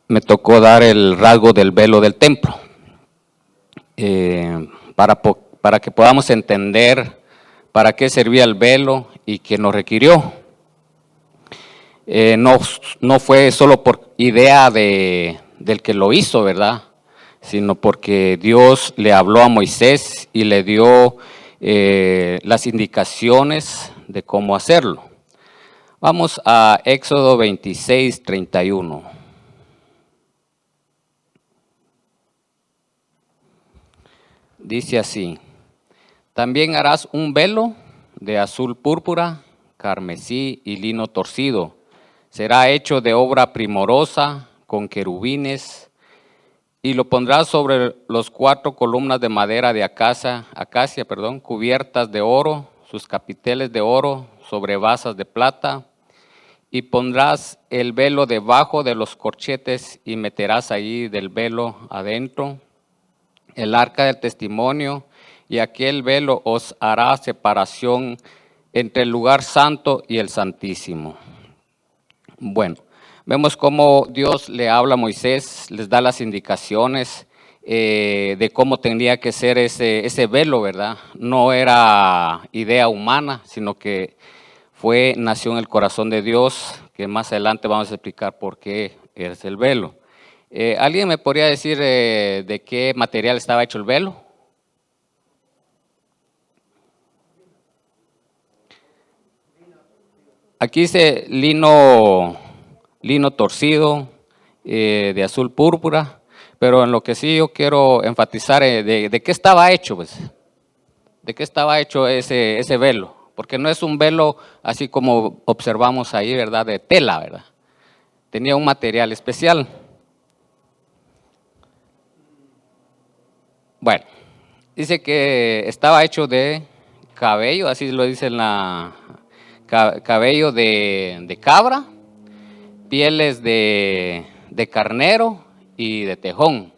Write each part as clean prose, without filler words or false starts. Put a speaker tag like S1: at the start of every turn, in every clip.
S1: me tocó dar el rasgo del velo del templo, para que podamos entender para qué servía el velo y qué nos requirió. No fue solo por idea del que lo hizo, ¿verdad?, sino porque Dios le habló a Moisés y le dio las indicaciones de cómo hacerlo. Vamos a Éxodo 26, 31. Dice así: también harás un velo de azul púrpura, carmesí y lino torcido. Será hecho de obra primorosa, con querubines, y lo pondrás sobre los 4 columnas de madera de acacia, cubiertas de oro, sus capiteles de oro sobre basas de plata, y pondrás el velo debajo de los corchetes y meterás ahí del velo adentro el arca del testimonio, y aquel velo os hará separación entre el lugar santo y el santísimo. Bueno, vemos cómo Dios le habla a Moisés, les da las indicaciones de cómo tendría que ser ese velo, ¿verdad? No era idea humana, sino que nació en el corazón de Dios, que más adelante vamos a explicar por qué es el velo. ¿Alguien me podría decir de qué material estaba hecho el velo? Aquí dice lino torcido, de azul púrpura, pero en lo que sí yo quiero enfatizar, de qué estaba hecho, pues. ¿De qué estaba hecho ese velo? Porque no es un velo así como observamos ahí, ¿verdad?, de tela, ¿verdad? Tenía un material especial. Bueno, dice que estaba hecho de cabello, así lo dice en cabello de cabra, pieles de carnero y de tejón,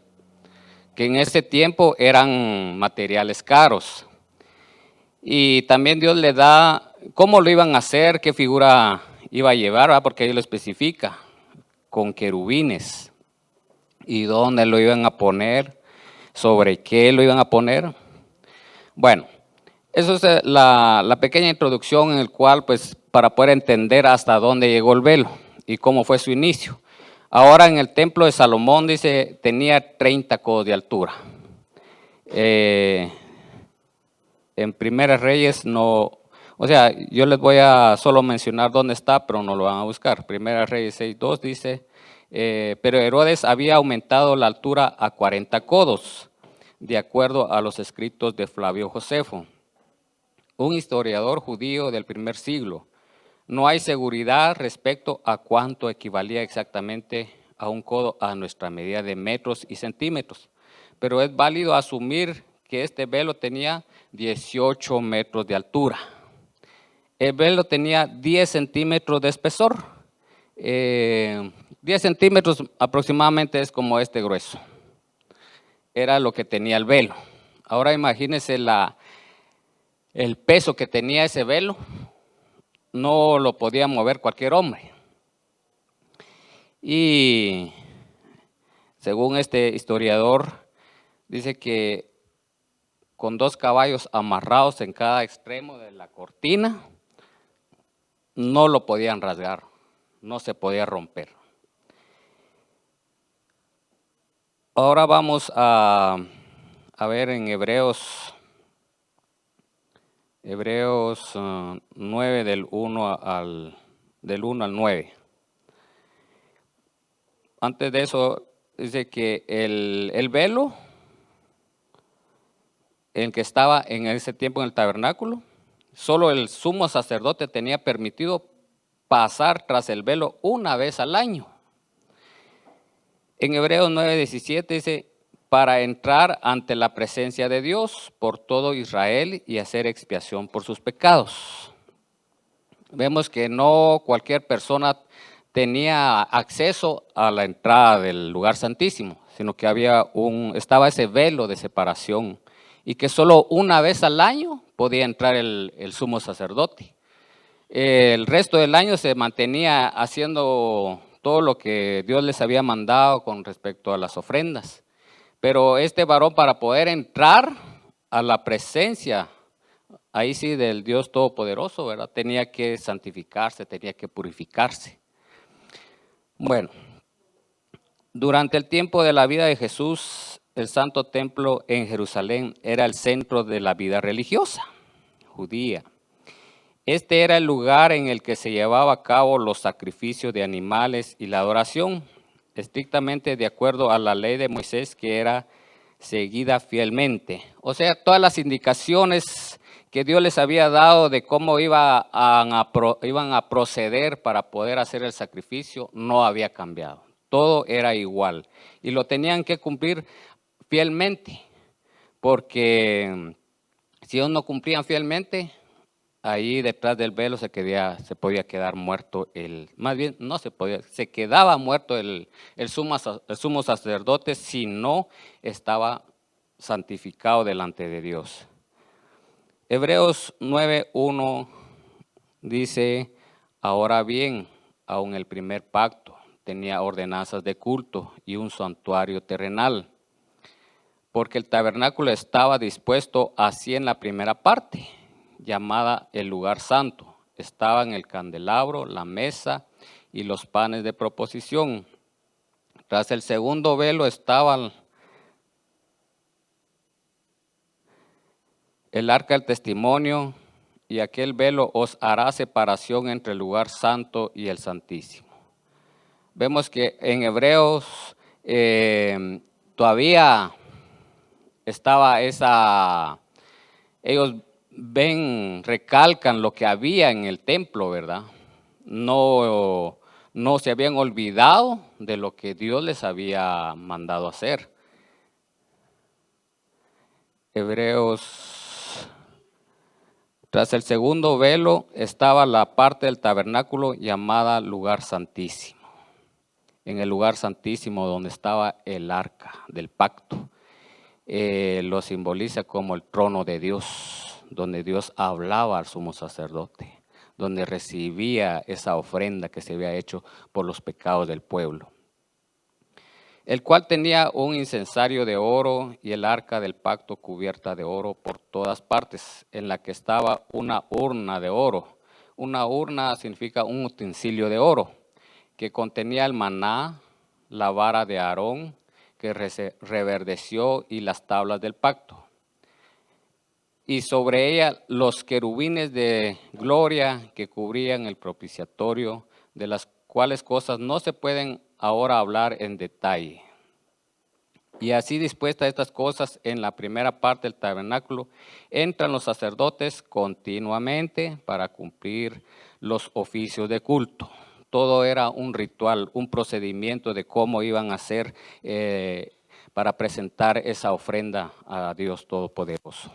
S1: que en ese tiempo eran materiales caros. Y también Dios le da cómo lo iban a hacer, qué figura iba a llevar, ¿verdad?, porque ahí lo especifica, con querubines. ¿Y dónde lo iban a poner? ¿Sobre qué lo iban a poner? Bueno, eso es la pequeña introducción en el cual, pues, para poder entender hasta dónde llegó el velo y cómo fue su inicio. Ahora en el templo de Salomón, dice, tenía 30 codos de altura. En Primeras Reyes no, o sea, yo les voy a solo mencionar dónde está, pero no lo van a buscar. Primeras Reyes 6:2 dice, pero Herodes había aumentado la altura a 40 codos, de acuerdo a los escritos de Flavio Josefo, un historiador judío del primer siglo. No hay seguridad respecto a cuánto equivalía exactamente a un codo a nuestra medida de metros y centímetros, pero es válido asumir que este velo tenía 18 metros de altura. El velo tenía 10 centímetros de espesor. 10 centímetros aproximadamente es como este grueso. Era lo que tenía el velo. Ahora imagínense el peso que tenía ese velo. No lo podía mover cualquier hombre. Y según este historiador, dice que con 2 caballos amarrados en cada extremo de la cortina, no lo podían rasgar, no se podía romper. Ahora vamos a ver en Hebreos 9 del 1 al 9. Antes de eso dice que el velo, el que estaba en ese tiempo en el tabernáculo, solo el sumo sacerdote tenía permitido pasar tras el velo una vez al año. En Hebreos 9:17 dice, para entrar ante la presencia de Dios por todo Israel y hacer expiación por sus pecados. Vemos que no cualquier persona tenía acceso a la entrada del lugar santísimo, sino que estaba ese velo de separación y que solo una vez al año podía entrar el sumo sacerdote. El resto del año se mantenía haciendo todo lo que Dios les había mandado con respecto a las ofrendas. Pero este varón, para poder entrar a la presencia, ahí sí, del Dios Todopoderoso, ¿verdad? Tenía que santificarse, tenía que purificarse. Bueno, durante el tiempo de la vida de Jesús, el Santo Templo en Jerusalén era el centro de la vida religiosa judía. Este era el lugar en el que se llevaba a cabo los sacrificios de animales y la adoración, estrictamente de acuerdo a la ley de Moisés, que era seguida fielmente. O sea, todas las indicaciones que Dios les había dado de cómo iban a proceder para poder hacer el sacrificio no había cambiado. Todo era igual y lo tenían que cumplir fielmente, porque si ellos no cumplían fielmente, ahí detrás del velo se podía quedar muerto más bien no se podía, se quedaba muerto el sumo sacerdote si no estaba santificado delante de Dios. Hebreos 9:1 dice, ahora bien, aun el primer pacto tenía ordenanzas de culto y un santuario terrenal, porque el tabernáculo estaba dispuesto así en la primera parte, llamada el lugar santo. Estaban el candelabro, la mesa y los panes de proposición. Tras el segundo velo estaban el arca del testimonio, y aquel velo os hará separación entre el lugar santo y el santísimo. Vemos que en Hebreos todavía estaba ellos recalcan lo que había en el templo, ¿verdad? No se habían olvidado de lo que Dios les había mandado hacer. Hebreos, tras el segundo velo estaba la parte del tabernáculo llamada lugar santísimo. En el lugar santísimo donde estaba el arca del pacto. Lo simboliza como el trono de Dios, donde Dios hablaba al sumo sacerdote, donde recibía esa ofrenda que se había hecho por los pecados del pueblo, el cual tenía un incensario de oro y el arca del pacto cubierta de oro por todas partes, en la que estaba una urna de oro. Una urna significa un utensilio de oro, que contenía el maná, la vara de Aarón, que reverdeció, y las tablas del pacto. Y sobre ella los querubines de gloria que cubrían el propiciatorio, de las cuales cosas no se pueden ahora hablar en detalle. Y así dispuestas estas cosas en la primera parte del tabernáculo, entran los sacerdotes continuamente para cumplir los oficios de culto. Todo era un ritual, un procedimiento de cómo iban a hacer para presentar esa ofrenda a Dios Todopoderoso.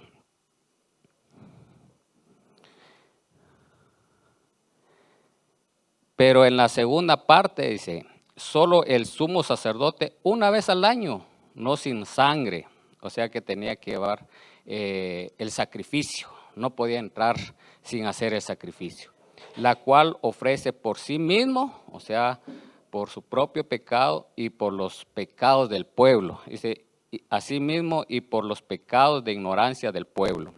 S1: Pero en la segunda parte dice, solo el sumo sacerdote una vez al año, no sin sangre, o sea que tenía que llevar el sacrificio, no podía entrar sin hacer el sacrificio, la cual ofrece por sí mismo, o sea, por su propio pecado y por los pecados del pueblo, dice, asimismo y por los pecados de ignorancia del pueblo,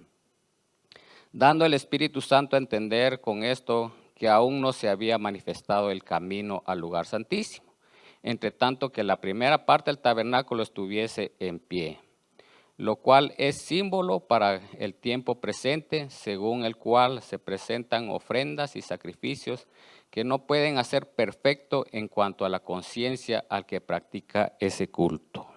S1: dando el Espíritu Santo a entender con esto que aún no se había manifestado el camino al lugar santísimo, entre tanto que la primera parte del tabernáculo estuviese en pie, lo cual es símbolo para el tiempo presente, según el cual se presentan ofrendas y sacrificios que no pueden hacer perfecto en cuanto a la conciencia al que practica ese culto.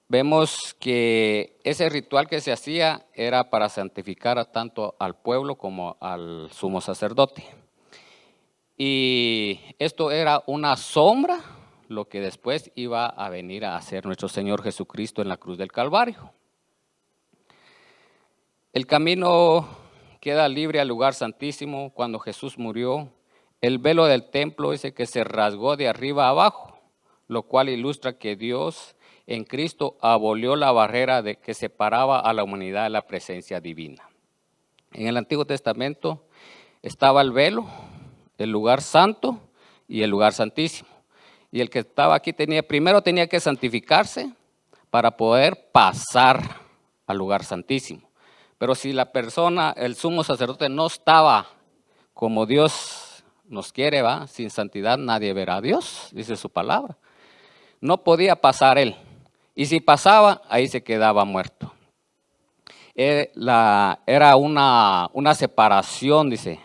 S1: Vemos que ese ritual que se hacía era para santificar tanto al pueblo como al sumo sacerdote. Y esto era una sombra, lo que después iba a venir a hacer nuestro Señor Jesucristo en la cruz del Calvario. El camino queda libre al lugar santísimo cuando Jesús murió. El velo del templo dice que se rasgó de arriba a abajo, lo cual ilustra que Dios en Cristo abolió la barrera que separaba a la humanidad de la presencia divina. En el Antiguo Testamento estaba el velo, el lugar santo y el lugar santísimo. Y el que estaba aquí primero tenía que santificarse para poder pasar al lugar santísimo. Pero si la persona, el sumo sacerdote, no estaba como Dios nos quiere, ¿va? Sin santidad nadie verá a Dios, dice su palabra. No podía pasar él. Y si pasaba, ahí se quedaba muerto. Era una separación, dice,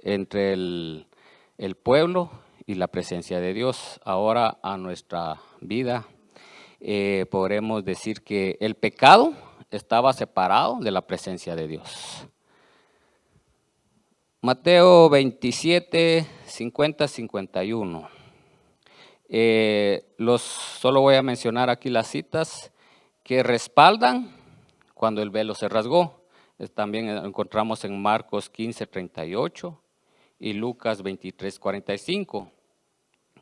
S1: entre el pueblo y la presencia de Dios. Ahora a nuestra vida podremos decir que el pecado estaba separado de la presencia de Dios. Mateo 27, 50, 51. Solo voy a mencionar aquí las citas que respaldan cuando el velo se rasgó. También encontramos en Marcos 15, 38 y Lucas 23, 45.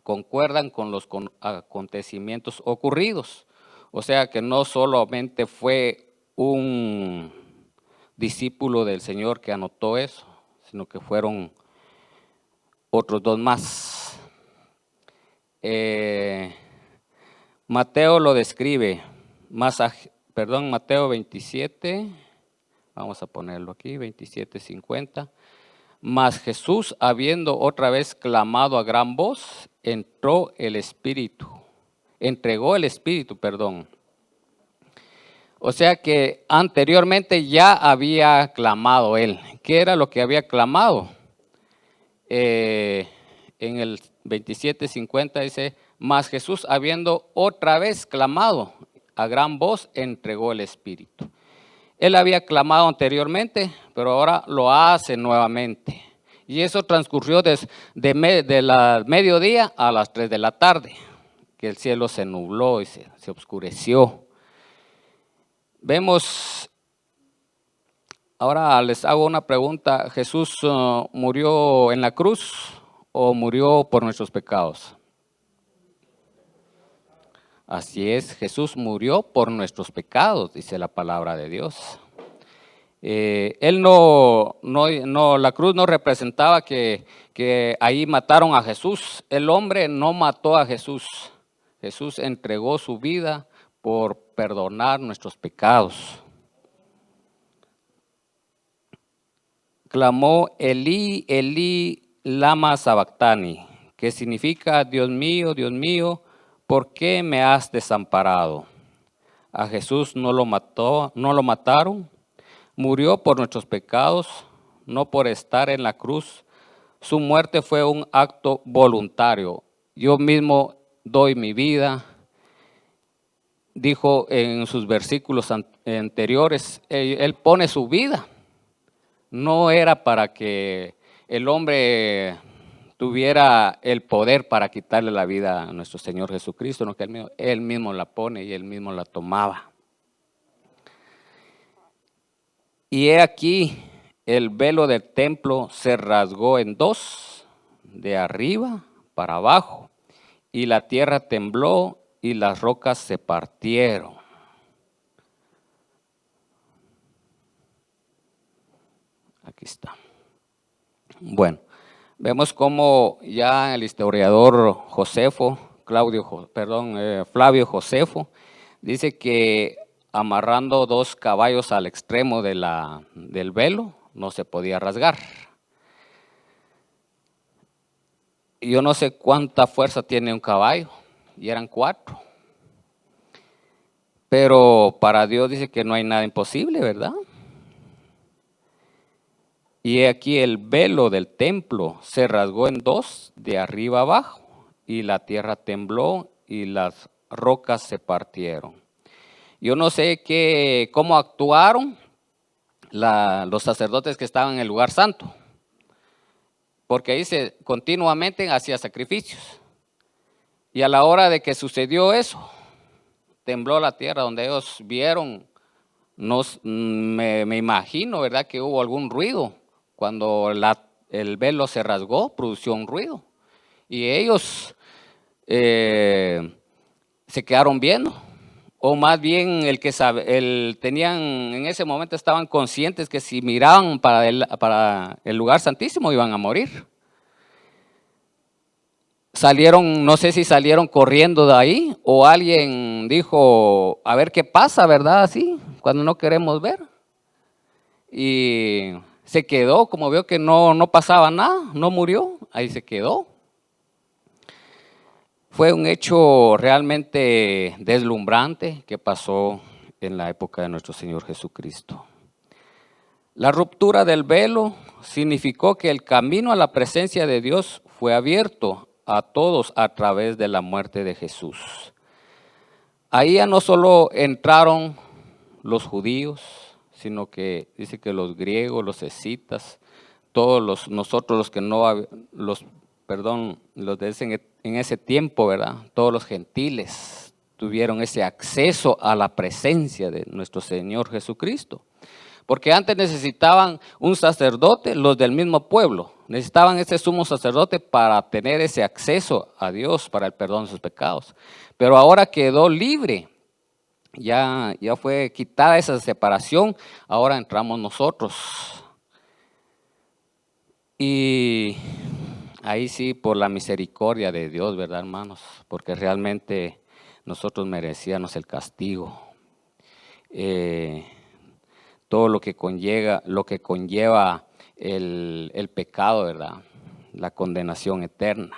S1: Concuerdan con los acontecimientos ocurridos. O sea que no solamente fue un discípulo del Señor que anotó eso, sino que fueron otros dos más. Mateo lo describe, Mateo 27, vamos a ponerlo aquí, 27, 50. Mas Jesús, habiendo otra vez clamado a gran voz, entregó el Espíritu. O sea que anteriormente ya había clamado él. ¿Qué era lo que había clamado? En el 27:50 dice, mas Jesús, habiendo otra vez clamado a gran voz, entregó el Espíritu. Él había clamado anteriormente, pero ahora lo hace nuevamente. Y eso transcurrió de la mediodía a las 3 de la tarde, que el cielo se nubló y se oscureció. Vemos, ahora les hago una pregunta. ¿Jesús murió en la cruz o murió por nuestros pecados? Así es, Jesús murió por nuestros pecados, dice la palabra de Dios. La cruz no representaba que ahí mataron a Jesús. El hombre no mató a Jesús. Jesús entregó su vida por perdonar nuestros pecados. Clamó Elí, Elí, lama sabactani, que significa Dios mío, ¿por qué me has desamparado? A Jesús no lo mataron. Murió por nuestros pecados, no por estar en la cruz. Su muerte fue un acto voluntario. Yo mismo doy mi vida. Dijo en sus versículos anteriores, él pone su vida. No era para que el hombre tuviera el poder para quitarle la vida a nuestro Señor Jesucristo, no, que él mismo la pone y él mismo la tomaba. Y he aquí, el velo del templo se rasgó en dos, de arriba para abajo, y la tierra tembló y las rocas se partieron. Aquí está. Bueno, vemos cómo ya el historiador Flavio Josefo, dice que amarrando dos caballos al extremo del velo, no se podía rasgar. Yo no sé cuánta fuerza tiene un caballo, y eran 4. Pero para Dios dice que no hay nada imposible, ¿verdad? Y aquí el velo del templo se rasgó en dos, de arriba abajo, y la tierra tembló y las rocas se partieron. Yo no sé cómo actuaron los sacerdotes que estaban en el lugar santo, porque ahí continuamente hacía sacrificios. Y a la hora de que sucedió eso, tembló la tierra donde ellos vieron, me imagino, ¿verdad?, que hubo algún ruido. Cuando el velo se rasgó, produjo un ruido. Y ellos se quedaron viendo. o más bien tenían, en ese momento estaban conscientes que si miraban para el lugar santísimo iban a morir. Salieron, no sé si salieron corriendo de ahí o alguien dijo, a ver qué pasa, ¿verdad? Así, cuando no queremos ver. Y se quedó, como vio que no pasaba nada, no murió, ahí se quedó. Fue un hecho realmente deslumbrante que pasó en la época de nuestro Señor Jesucristo. La ruptura del velo significó que el camino a la presencia de Dios fue abierto a todos a través de la muerte de Jesús. Ahí ya no solo entraron los judíos, sino que dice que los griegos, los escitas, todos nosotros los que no, los de en ese tiempo, ¿verdad? Todos los gentiles tuvieron ese acceso a la presencia de nuestro Señor Jesucristo. Porque antes necesitaban un sacerdote, los del mismo pueblo, necesitaban ese sumo sacerdote para tener ese acceso a Dios, para el perdón de sus pecados. Pero ahora quedó libre, ya fue quitada esa separación, ahora entramos nosotros. Y ahí sí, por la misericordia de Dios, ¿verdad, hermanos? Porque realmente nosotros merecíamos el castigo. Todo lo que conlleva el pecado, ¿verdad? La condenación eterna.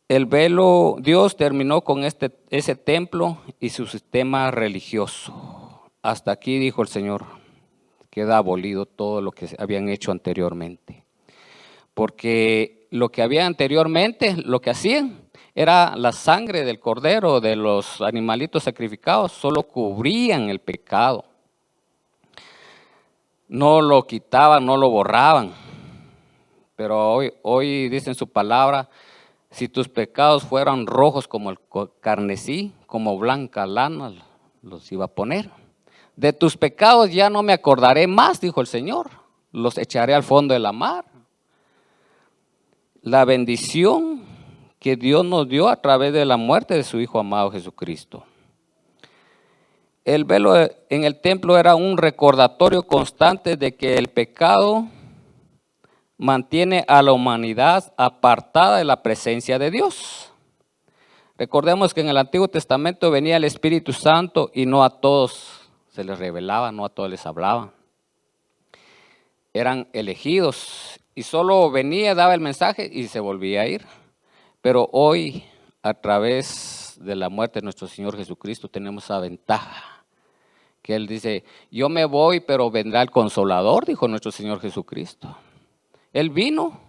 S1: El velo, Dios terminó con ese templo y su sistema religioso. Hasta aquí, dijo el Señor, queda abolido todo lo que habían hecho anteriormente. Porque lo que había anteriormente, lo que hacían, era la sangre del cordero, de los animalitos sacrificados, solo cubrían el pecado. No lo quitaban, no lo borraban. Pero hoy dice en su palabra, si tus pecados fueran rojos como el carmesí, como blanca lana, los iba a poner. De tus pecados ya no me acordaré más, dijo el Señor, los echaré al fondo de la mar. La bendición que Dios nos dio a través de la muerte de su Hijo amado Jesucristo. El velo en el templo era un recordatorio constante de que el pecado mantiene a la humanidad apartada de la presencia de Dios. Recordemos que en el Antiguo Testamento venía el Espíritu Santo y no a todos se les revelaba, no a todos les hablaba. Eran elegidos y solo venía, daba el mensaje y se volvía a ir. Pero hoy, a través de la muerte de nuestro Señor Jesucristo, tenemos esa ventaja. Que Él dice, yo me voy, pero vendrá el Consolador, dijo nuestro Señor Jesucristo. Él vino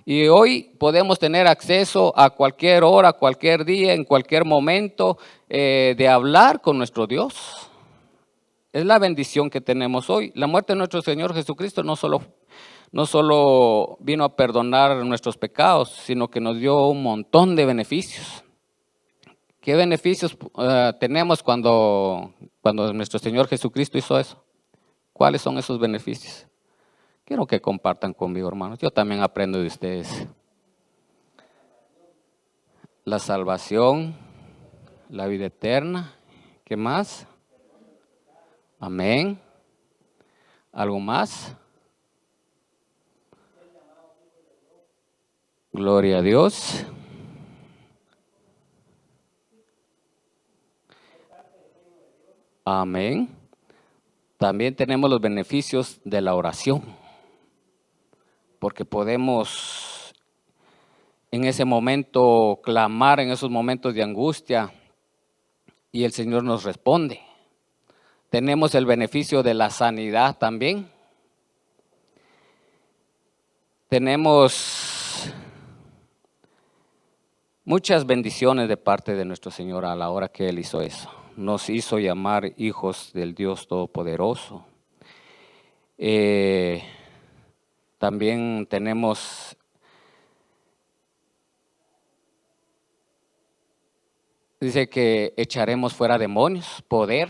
S1: y hoy podemos tener acceso a cualquier hora, cualquier día, en cualquier momento de hablar con nuestro Dios. Es la bendición que tenemos hoy. La muerte de nuestro Señor Jesucristo no solo vino a perdonar nuestros pecados, sino que nos dio un montón de beneficios. ¿Qué beneficios tenemos cuando nuestro Señor Jesucristo hizo eso? ¿Cuáles son esos beneficios? Quiero que compartan conmigo, hermanos. Yo también aprendo de ustedes. La salvación, la vida eterna. ¿Qué más? Amén. ¿Algo más? Gloria a Dios. Amén. También tenemos los beneficios de la oración, porque podemos en ese momento clamar, en esos momentos de angustia, y el Señor nos responde. Tenemos el beneficio de la sanidad también. Tenemos muchas bendiciones de parte de nuestro Señor a la hora que Él hizo eso. Nos hizo llamar hijos del Dios Todopoderoso. También tenemos dice que echaremos fuera demonios, poder.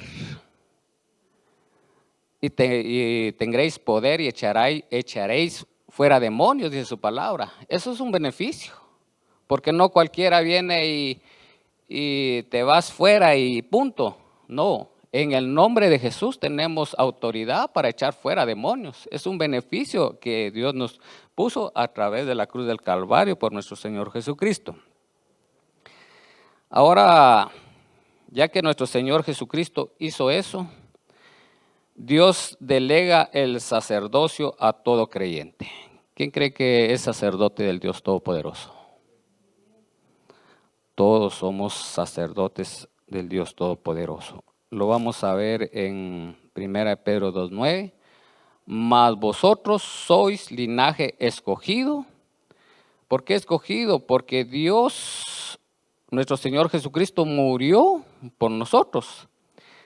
S1: Y tendréis poder y echaréis fuera demonios, dice su palabra. Eso es un beneficio, porque no cualquiera viene y te vas fuera y punto. No, en el nombre de Jesús tenemos autoridad para echar fuera demonios. Es un beneficio que Dios nos puso a través de la cruz del Calvario por nuestro Señor Jesucristo. Ahora, ya que nuestro Señor Jesucristo hizo eso, Dios delega el sacerdocio a todo creyente. ¿Quién cree que es sacerdote del Dios Todopoderoso? Todos somos sacerdotes del Dios Todopoderoso. Lo vamos a ver en 1 Pedro 2:9. Mas vosotros sois linaje escogido. ¿Por qué escogido? Porque Dios, nuestro Señor Jesucristo, murió por nosotros.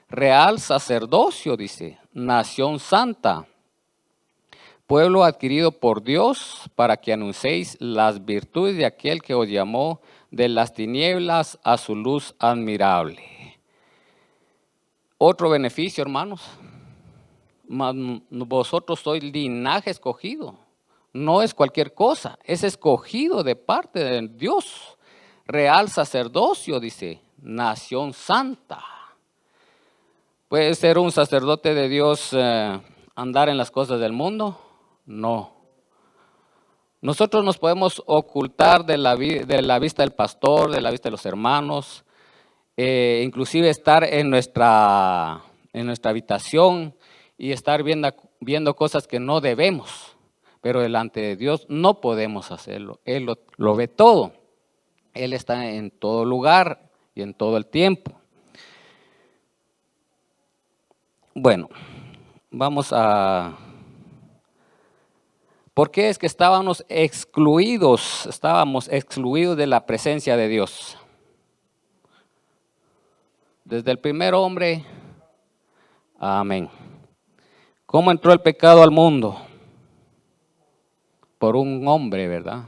S1: Real sacerdocio, dice, nación santa, pueblo adquirido por Dios para que anunciéis las virtudes de aquel que os llamó de las tinieblas a su luz admirable. Otro beneficio, hermanos, vosotros sois linaje escogido. No es cualquier cosa, es escogido de parte de Dios. Real sacerdocio, dice, nación santa. ¿Puede ser un sacerdote de Dios andar en las cosas del mundo? No. Nosotros nos podemos ocultar de la vista del pastor, de la vista de los hermanos, inclusive estar en nuestra habitación y estar viendo cosas que no debemos, pero delante de Dios no podemos hacerlo. Él lo ve todo. Él está en todo lugar y en todo el tiempo. Bueno, vamos a... ¿Por qué es que estábamos excluidos de la presencia de Dios? Desde el primer hombre, amén. ¿Cómo entró el pecado al mundo? Por un hombre, ¿verdad?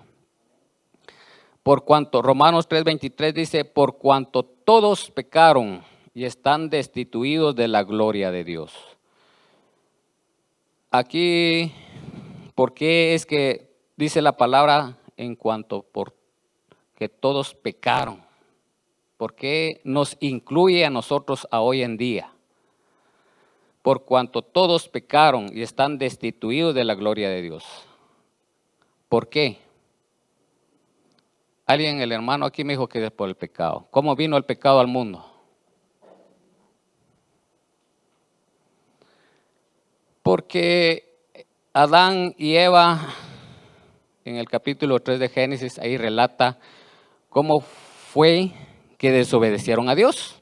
S1: Por cuanto, Romanos 3:23 dice, por cuanto todos pecaron y están destituidos de la gloria de Dios. Aquí, ¿por qué es que dice la palabra en cuanto por que todos pecaron? ¿Por qué nos incluye a nosotros a hoy en día? Por cuanto todos pecaron y están destituidos de la gloria de Dios. ¿Por qué? Alguien, el hermano aquí me dijo que es por el pecado. ¿Cómo vino el pecado al mundo? Porque Adán y Eva, en el capítulo 3 de Génesis, ahí relata cómo fue que desobedecieron a Dios.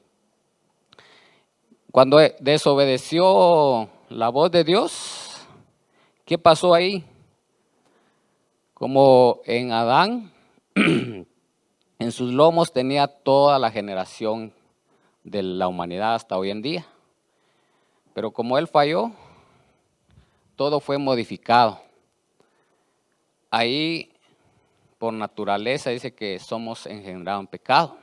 S1: Cuando desobedeció la voz de Dios, ¿qué pasó ahí? Como en Adán, en sus lomos tenía toda la generación de la humanidad hasta hoy en día. Pero como él falló, todo fue modificado. Ahí, por naturaleza, dice que somos engendrados en pecado.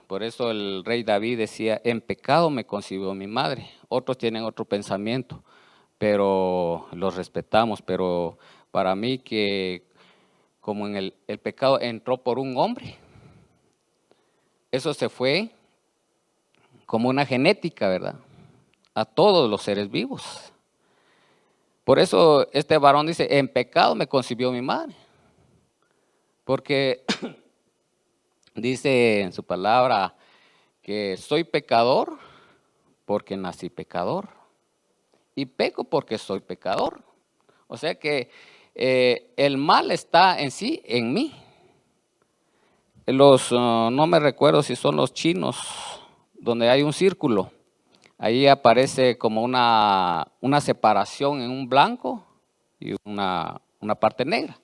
S1: Por eso el rey David decía, en pecado me concibió mi madre. Otros tienen otro pensamiento, pero los respetamos. Pero para mí que como en el pecado entró por un hombre, eso se fue como una genética, ¿verdad? A todos los seres vivos. Por eso este varón dice, en pecado me concibió mi madre. Porque dice en su palabra que soy pecador porque nací pecador. Y peco porque soy pecador. O sea que el mal está en sí, en mí. No me recuerdo si son los chinos, donde hay un círculo. Ahí aparece como una separación en un blanco y una parte negra.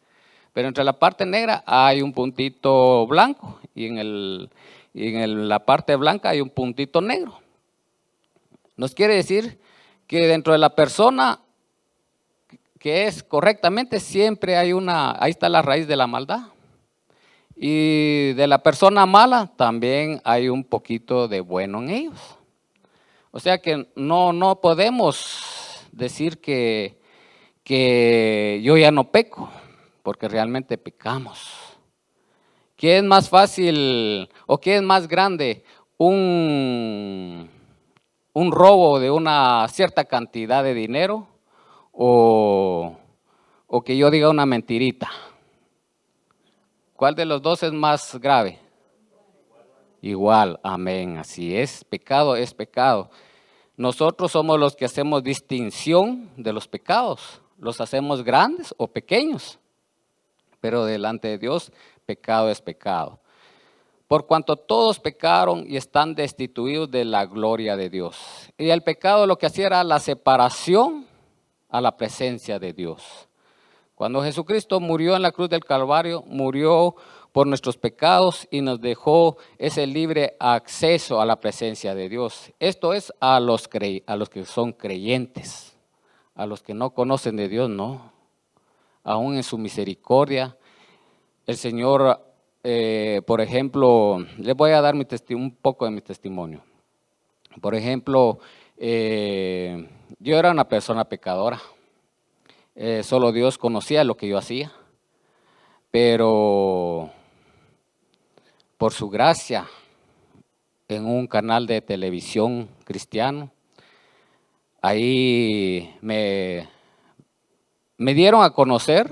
S1: Pero entre la parte negra hay un puntito blanco y en la parte blanca hay un puntito negro. Nos quiere decir que dentro de la persona que es correctamente siempre hay ahí está la raíz de la maldad. Y de la persona mala también hay un poquito de bueno en ellos. O sea que no podemos decir que yo ya no peco, porque realmente pecamos. ¿Qué es más fácil o qué es más grande? ¿Un robo de una cierta cantidad de dinero o, o que yo diga una mentirita? ¿Cuál de los dos es más grave? Igual, amén, así es pecado. Nosotros somos los que hacemos distinción de los pecados, los hacemos grandes o pequeños, pero delante de Dios, pecado es pecado. Por cuanto todos pecaron y están destituidos de la gloria de Dios. Y el pecado lo que hacía era la separación a la presencia de Dios. Cuando Jesucristo murió en la cruz del Calvario, murió por nuestros pecados y nos dejó ese libre acceso a la presencia de Dios. Esto es a los que son creyentes, a los que no conocen de Dios, no. Aún en su misericordia, el Señor, por ejemplo, les voy a dar un poco de mi testimonio. Por ejemplo, yo era una persona pecadora. Solo Dios conocía lo que yo hacía, pero por su gracia, en un canal de televisión cristiano, ahí me dieron a conocer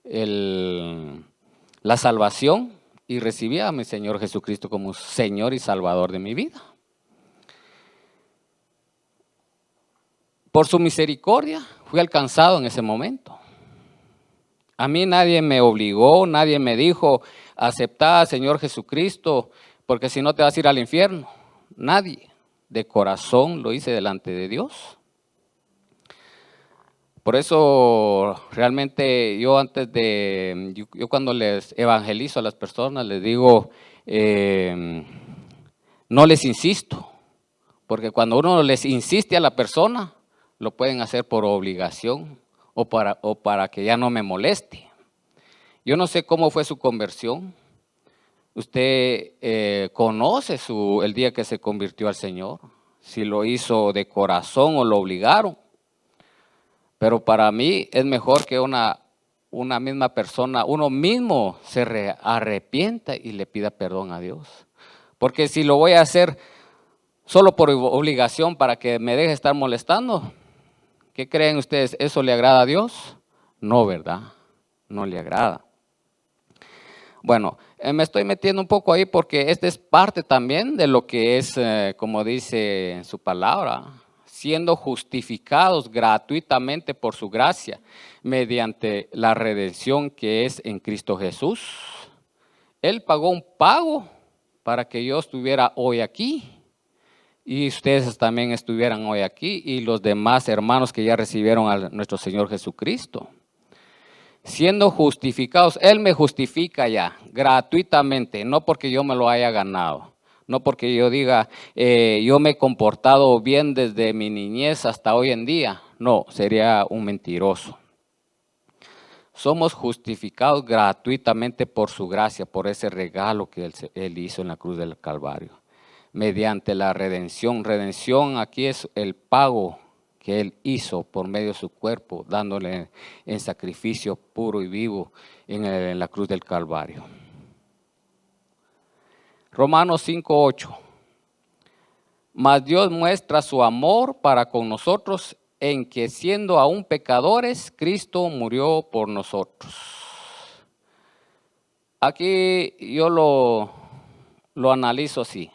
S1: la salvación y recibí a mi Señor Jesucristo como Señor y Salvador de mi vida. Por su misericordia fui alcanzado en ese momento. A mí nadie me obligó, nadie me dijo, acepta al Señor Jesucristo, porque si no te vas a ir al infierno. Nadie. De corazón lo hice delante de Dios. Por eso realmente yo cuando les evangelizo a las personas, les digo, no les insisto, porque cuando uno les insiste a la persona, lo pueden hacer por obligación o para que ya no me moleste. Yo no sé cómo fue su conversión. Usted conoce el día que se convirtió al Señor, si lo hizo de corazón o lo obligaron. Pero para mí es mejor que una misma persona, uno mismo se arrepienta y le pida perdón a Dios. Porque si lo voy a hacer solo por obligación para que me deje estar molestando, ¿qué creen ustedes? ¿Eso le agrada a Dios? No, ¿verdad? No le agrada. Bueno, me estoy metiendo un poco ahí porque esta es parte también de lo que es, como dice en su palabra, siendo justificados gratuitamente por su gracia, mediante la redención que es en Cristo Jesús. Él pagó un pago para que yo estuviera hoy aquí y ustedes también estuvieran hoy aquí y los demás hermanos que ya recibieron a nuestro Señor Jesucristo. Siendo justificados, Él me justifica ya, gratuitamente, no porque yo me lo haya ganado, no porque yo diga, yo me he comportado bien desde mi niñez hasta hoy en día, no, sería un mentiroso. Somos justificados gratuitamente por su gracia, por ese regalo que Él hizo en la cruz del Calvario, mediante la redención. Redención aquí es el pago que Él hizo por medio de su cuerpo, dándole en sacrificio puro y vivo en la cruz del Calvario. Romanos 5:8. Mas Dios muestra su amor para con nosotros en que siendo aún pecadores, Cristo murió por nosotros. Aquí yo lo analizo así.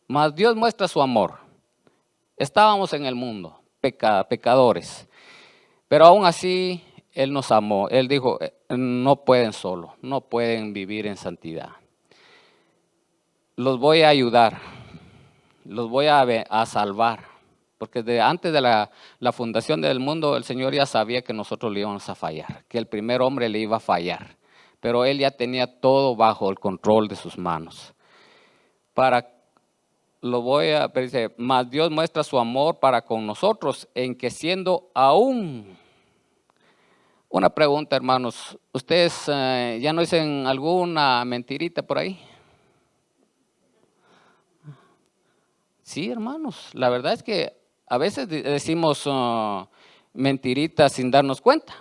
S1: Mas Dios muestra su amor. Estábamos en el mundo, pecadores, pero aún así Él nos amó. Él dijo, no pueden solo, no pueden vivir en santidad. Los voy a ayudar, los voy a salvar, porque antes de la fundación del mundo, el Señor ya sabía que nosotros le íbamos a fallar, que el primer hombre le iba a fallar, pero Él ya tenía todo bajo el control de sus manos. Dice, mas Dios muestra su amor para con nosotros en que siendo aún. Una pregunta, hermanos, ¿ustedes ya no dicen alguna mentirita por ahí? Sí, hermanos, la verdad es que a veces decimos mentiritas sin darnos cuenta.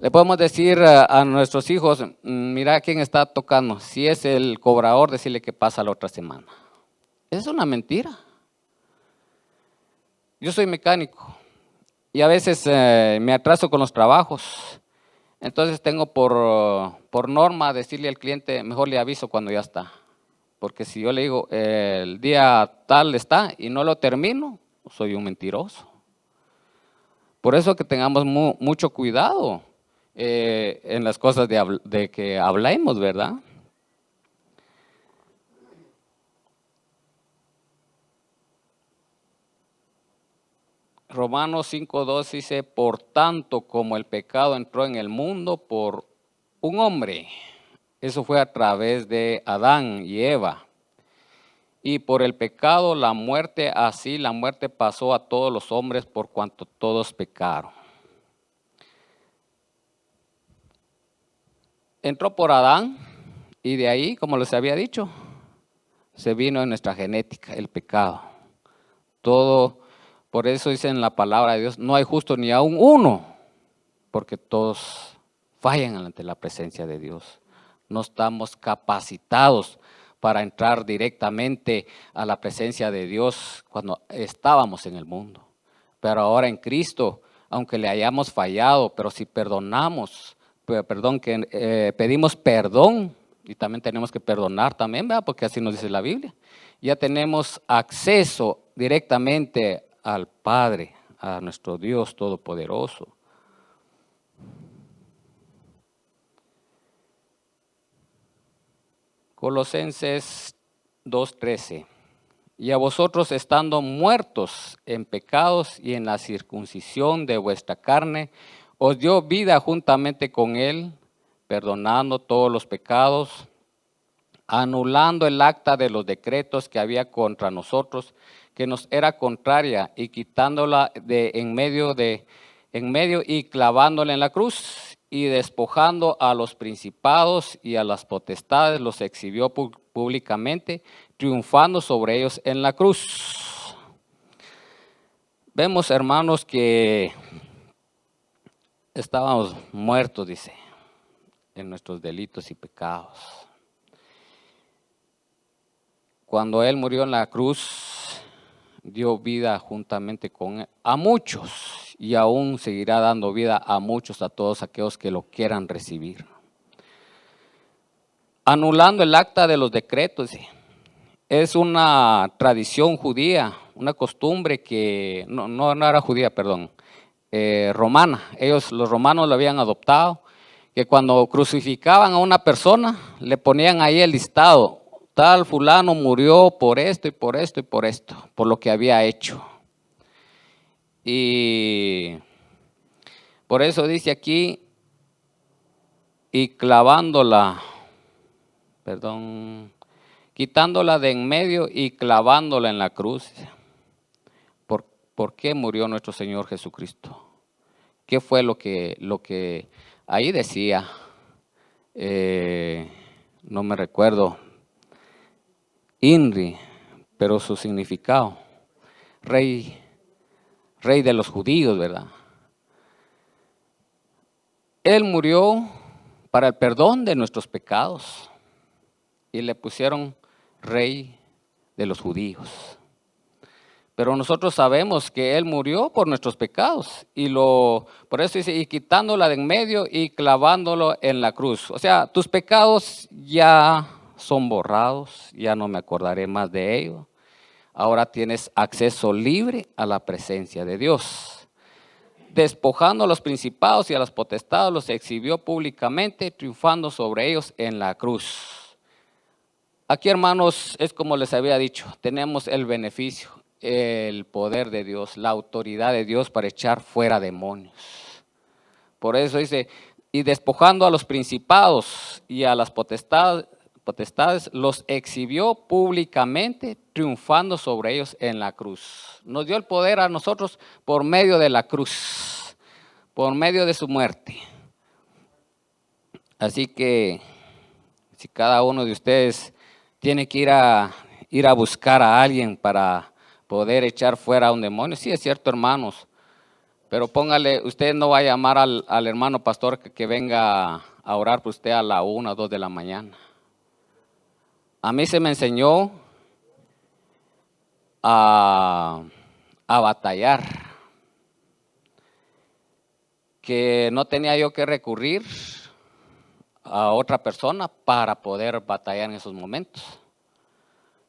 S1: Le podemos decir a nuestros hijos, mira quién está tocando. Si es el cobrador, decirle que pasa la otra semana. Es una mentira. Yo soy mecánico y a veces me atraso con los trabajos. Entonces tengo por norma decirle al cliente, mejor le aviso cuando ya está. Porque si yo le digo, el día tal está y no lo termino, soy un mentiroso. Por eso que tengamos mucho cuidado en las cosas de que hablemos, ¿verdad? Romanos 5:2 dice, por tanto como el pecado entró en el mundo por un hombre, eso fue a través de Adán y Eva. Y por el pecado la muerte, así la muerte pasó a todos los hombres por cuanto todos pecaron. Entró por Adán y de ahí, como les había dicho, se vino en nuestra genética el pecado. Todo, por eso dice en la palabra de Dios, no hay justo ni aún uno, porque todos fallan ante la presencia de Dios. No estamos capacitados para entrar directamente a la presencia de Dios cuando estábamos en el mundo. Pero ahora en Cristo, aunque le hayamos fallado, pero si perdonamos, pedimos perdón y también tenemos que perdonar también, ¿verdad? Porque así nos dice la Biblia. Ya tenemos acceso directamente al Padre, a nuestro Dios Todopoderoso. Colosenses 2:13. Y a vosotros estando muertos en pecados y en la circuncisión de vuestra carne, os dio vida juntamente con él, perdonando todos los pecados, anulando el acta de los decretos que había contra nosotros, que nos era contraria, y quitándola de en medio y clavándola en la cruz, y despojando a los principados y a las potestades, los exhibió públicamente, triunfando sobre ellos en la cruz. Vemos, hermanos, que estábamos muertos, dice, en nuestros delitos y pecados. Cuando Él murió en la cruz, dio vida juntamente con Él a muchos y aún seguirá dando vida a muchos, a todos aquellos que lo quieran recibir. Anulando el acta de los decretos, es una tradición judía, una costumbre que, no era judía, perdón, romana. Los romanos lo habían adoptado, que cuando crucificaban a una persona, le ponían ahí el listado, tal fulano murió por esto y por esto y por esto, por lo que había hecho. Y por eso dice aquí, y clavándola, quitándola de en medio y clavándola en la cruz. ¿Por qué murió nuestro Señor Jesucristo? ¿Qué fue lo que ahí decía? No me recuerdo, INRI, pero su significado, rey de los judíos, ¿verdad? Él murió para el perdón de nuestros pecados y le pusieron rey de los judíos. Pero nosotros sabemos que Él murió por nuestros pecados por eso dice, y quitándola de en medio y clavándolo en la cruz. O sea, tus pecados ya son borrados, ya no me acordaré más de ellos. Ahora tienes acceso libre a la presencia de Dios. Despojando a los principados y a los potestados, los exhibió públicamente, triunfando sobre ellos en la cruz. Aquí, hermanos, es como les había dicho, tenemos el beneficio, el poder de Dios, la autoridad de Dios para echar fuera demonios. Por eso dice, y despojando a los principados y a las potestades, los exhibió públicamente, triunfando sobre ellos en la cruz. Nos dio el poder a nosotros por medio de la cruz, por medio de su muerte. Así que si cada uno de ustedes tiene que ir a buscar a alguien para poder echar fuera a un demonio, sí es cierto, hermanos, Pero póngale, usted no va a llamar al hermano pastor que venga a orar por usted a la 1 o 2 de la mañana. A mí se me enseñó a batallar, que no tenía yo que recurrir a otra persona para poder batallar en esos momentos.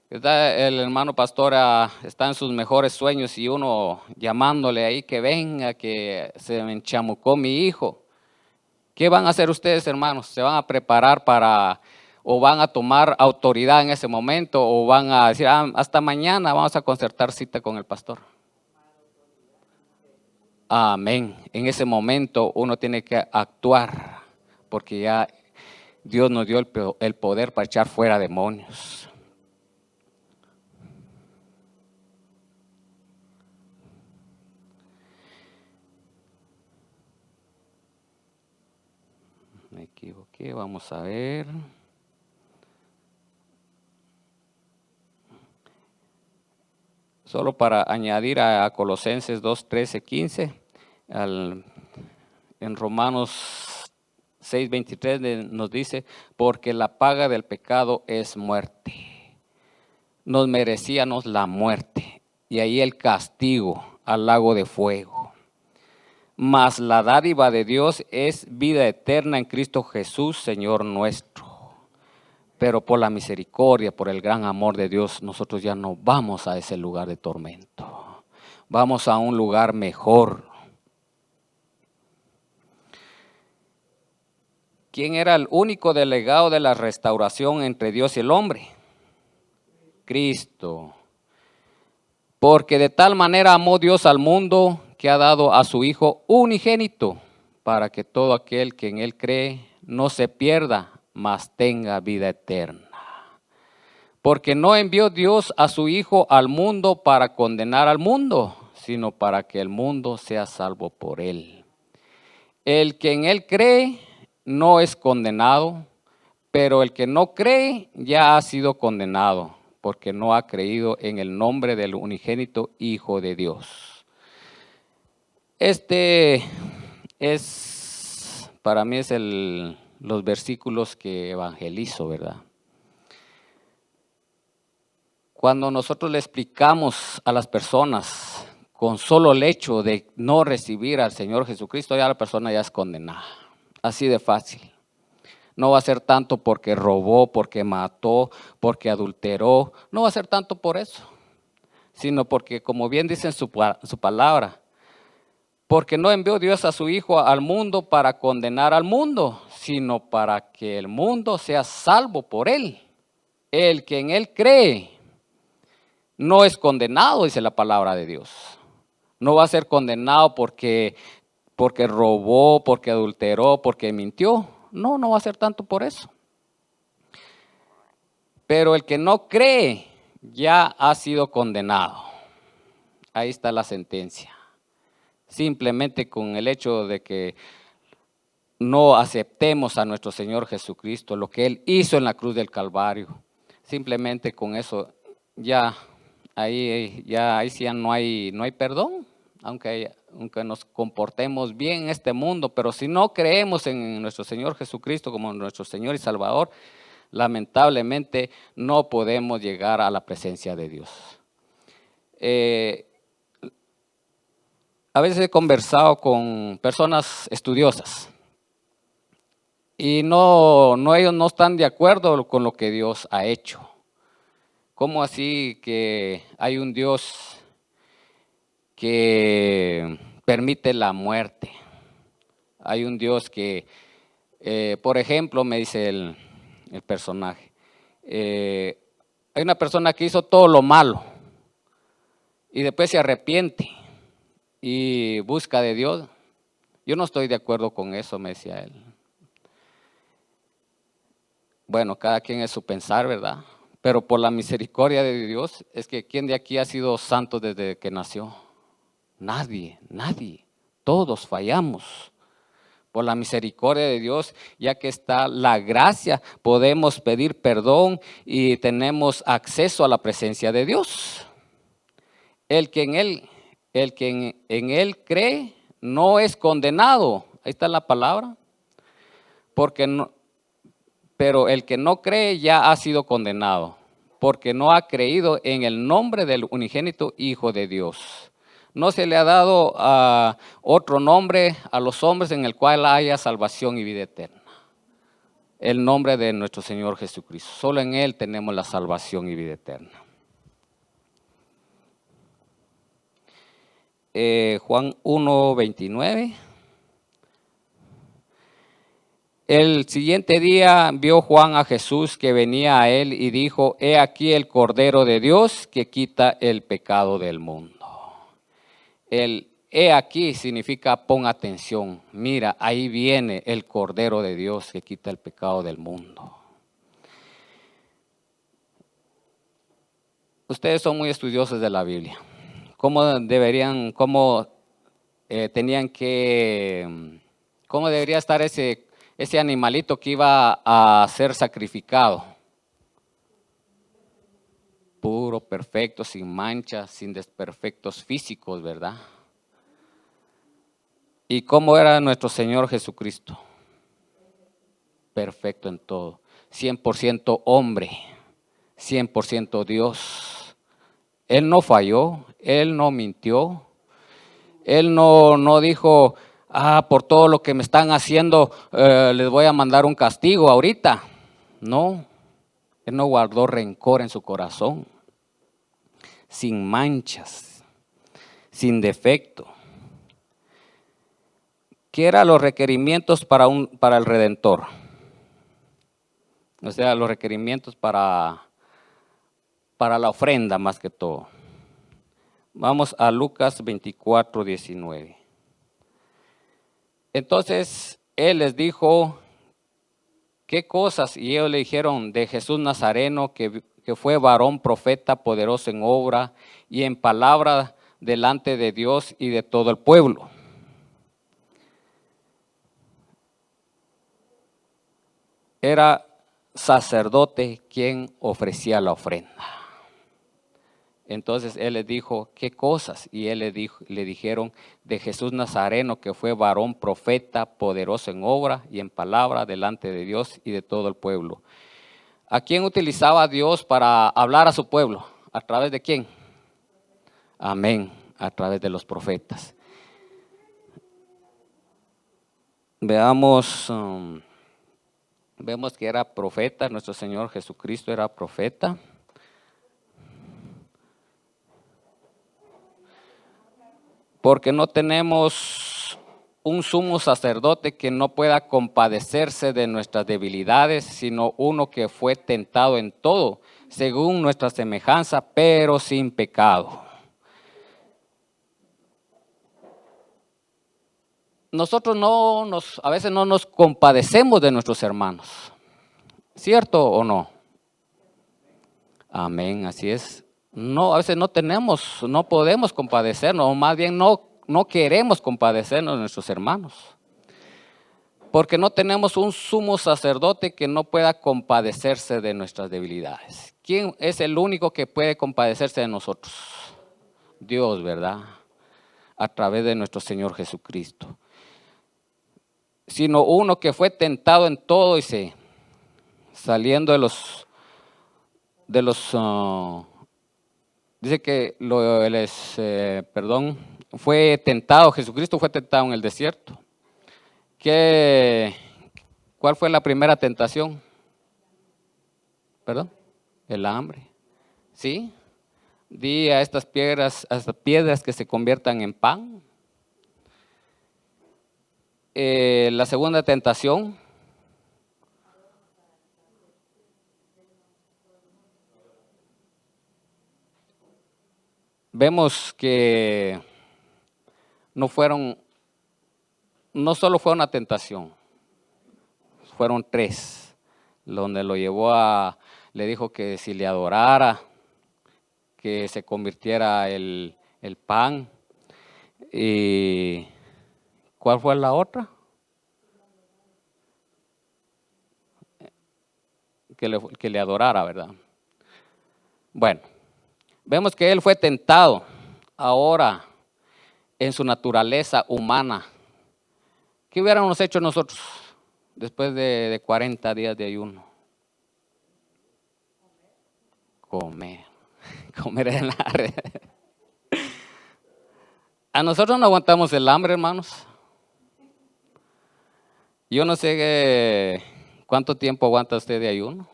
S1: El hermano pastor está en sus mejores sueños y uno llamándole ahí que venga, que se me enchamucó mi hijo. ¿Qué van a hacer ustedes, hermanos? ¿Se van a preparar o van a tomar autoridad en ese momento o van a decir, hasta mañana vamos a concertar cita con el pastor? Amén. En ese momento uno tiene que actuar porque ya Dios nos dio el poder para echar fuera demonios. Me equivoqué, vamos a ver. Solo para añadir a Colosenses 2, 13, 15, en Romanos 6, 23 nos dice, porque la paga del pecado es muerte. Nos merecíamos la muerte y ahí el castigo al lago de fuego. Mas la dádiva de Dios es vida eterna en Cristo Jesús, Señor nuestro. Pero por la misericordia, por el gran amor de Dios, nosotros ya no vamos a ese lugar de tormento. Vamos a un lugar mejor. ¿Quién era el único delegado de la restauración entre Dios y el hombre? Cristo. Porque de tal manera amó Dios al mundo que ha dado a su Hijo unigénito, para que todo aquel que en Él cree no se pierda, mas tenga vida eterna. Porque no envió Dios a su Hijo al mundo para condenar al mundo, sino para que el mundo sea salvo por Él. El que en Él cree no es condenado, pero el que no cree ya ha sido condenado, porque no ha creído en el nombre del unigénito Hijo de Dios. Para mí es los versículos que evangelizo, ¿verdad? Cuando nosotros le explicamos a las personas con solo el hecho de no recibir al Señor Jesucristo, ya la persona ya es condenada. Así de fácil. No va a ser tanto porque robó, porque mató, porque adulteró. No va a ser tanto por eso, sino porque, como bien dice en su palabra, porque no envió Dios a su Hijo al mundo para condenar al mundo, sino para que el mundo sea salvo por Él. El que en Él cree no es condenado, dice la palabra de Dios. No va a ser condenado porque robó, porque adulteró, porque mintió. No va a ser tanto por eso. Pero el que no cree ya ha sido condenado. Ahí está la sentencia. Simplemente con el hecho de que no aceptemos a nuestro Señor Jesucristo, lo que Él hizo en la cruz del Calvario. Simplemente con eso ahí sí ya no hay perdón, aunque nos comportemos bien en este mundo, pero si no creemos en nuestro Señor Jesucristo como nuestro Señor y Salvador, lamentablemente no podemos llegar a la presencia de Dios. A veces he conversado con personas estudiosas y ellos no están de acuerdo con lo que Dios ha hecho. ¿Cómo así que hay un Dios que permite la muerte? Hay un Dios que, por ejemplo, me dice el personaje, hay una persona que hizo todo lo malo y después se arrepiente y busca de Dios. Yo no estoy de acuerdo con eso, me decía él. Bueno, cada quien es su pensar, ¿verdad? Pero por la misericordia de Dios, es que ¿quién de aquí ha sido santo desde que nació? Nadie. Todos fallamos. Por la misericordia de Dios, ya que está la gracia, podemos pedir perdón y tenemos acceso a la presencia de Dios. El que en Él cree no es condenado. Ahí está la palabra. Porque no, pero el que no cree ya ha sido condenado, porque no ha creído en el nombre del unigénito Hijo de Dios. No se le ha dado otro nombre a los hombres en el cual haya salvación y vida eterna. El nombre de nuestro Señor Jesucristo. Solo en Él tenemos la salvación y vida eterna. Juan 1:29. El siguiente día vio Juan a Jesús que venía a él y dijo: he aquí el Cordero de Dios que quita el pecado del mundo. El he aquí significa pon atención. Mira, ahí viene el Cordero de Dios que quita el pecado del mundo. Ustedes son muy estudiosos de la Biblia. ¿Cómo deberían, cómo cómo debería estar ese animalito que iba a ser sacrificado? Puro, perfecto, sin manchas, sin desperfectos físicos, ¿verdad? ¿Y cómo era nuestro Señor Jesucristo? Perfecto en todo. 100% hombre, 100% Dios. Él no falló, Él no mintió, Él no dijo: por todo lo que me están haciendo les voy a mandar un castigo ahorita. No, Él no guardó rencor en su corazón, sin manchas, sin defecto. ¿Qué eran los requerimientos para el Redentor? O sea, los requerimientos para la ofrenda más que todo. Vamos a Lucas 24:19. Entonces, Él les dijo: ¿qué cosas? Y ellos le dijeron: de Jesús Nazareno, que fue varón profeta, poderoso en obra y en palabra delante de Dios y de todo el pueblo. Era sacerdote quien ofrecía la ofrenda. Entonces Él les dijo: ¿qué cosas? Y le dijeron: de Jesús Nazareno, que fue varón profeta, poderoso en obra y en palabra delante de Dios y de todo el pueblo. ¿A quién utilizaba Dios para hablar a su pueblo? ¿A través de quién? Amén, a través de los profetas. Vemos que era profeta, nuestro Señor Jesucristo era profeta. Porque no tenemos un sumo sacerdote que no pueda compadecerse de nuestras debilidades, sino uno que fue tentado en todo, según nuestra semejanza, pero sin pecado. Nosotros a veces no nos compadecemos de nuestros hermanos, ¿cierto o no? Amén, así es. No, a veces no podemos compadecernos, o más bien no queremos compadecernos de nuestros hermanos. Porque no tenemos un sumo sacerdote que no pueda compadecerse de nuestras debilidades. ¿Quién es el único que puede compadecerse de nosotros? Dios, ¿verdad? A través de nuestro Señor Jesucristo. Sino uno que fue tentado en todo y saliendo dice que fue tentado, Jesucristo fue tentado en el desierto. ¿Cuál fue la primera tentación? ¿Perdón? El hambre. ¿Sí? Di a estas piedras que se conviertan en pan. La segunda tentación. Vemos que no solo fue una tentación, fueron 3, donde lo llevó le dijo que si le adorara, que se convirtiera el pan. ¿Y cuál fue la otra? Que le adorara, ¿verdad? Bueno, vemos que él fue tentado. Ahora, en su naturaleza humana. ¿Qué hubiéramos hecho nosotros después de 40 días de ayuno? Comer. Comer en la red. A nosotros no aguantamos el hambre, hermanos. Yo no sé cuánto tiempo aguanta usted de ayuno,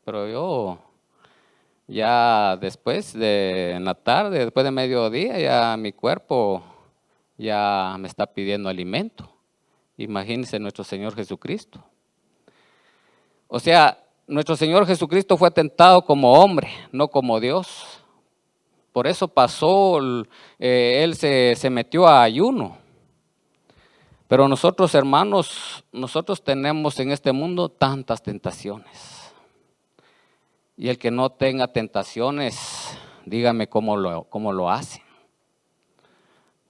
S1: pero yo ya después en la tarde, después de mediodía, ya mi cuerpo ya me está pidiendo alimento. Imagínense nuestro Señor Jesucristo. O sea, nuestro Señor Jesucristo fue tentado como hombre, no como Dios. Por eso pasó, Él se metió a ayuno. Pero nosotros, hermanos, nosotros tenemos en este mundo tantas tentaciones. Y el que no tenga tentaciones, dígame cómo lo hace.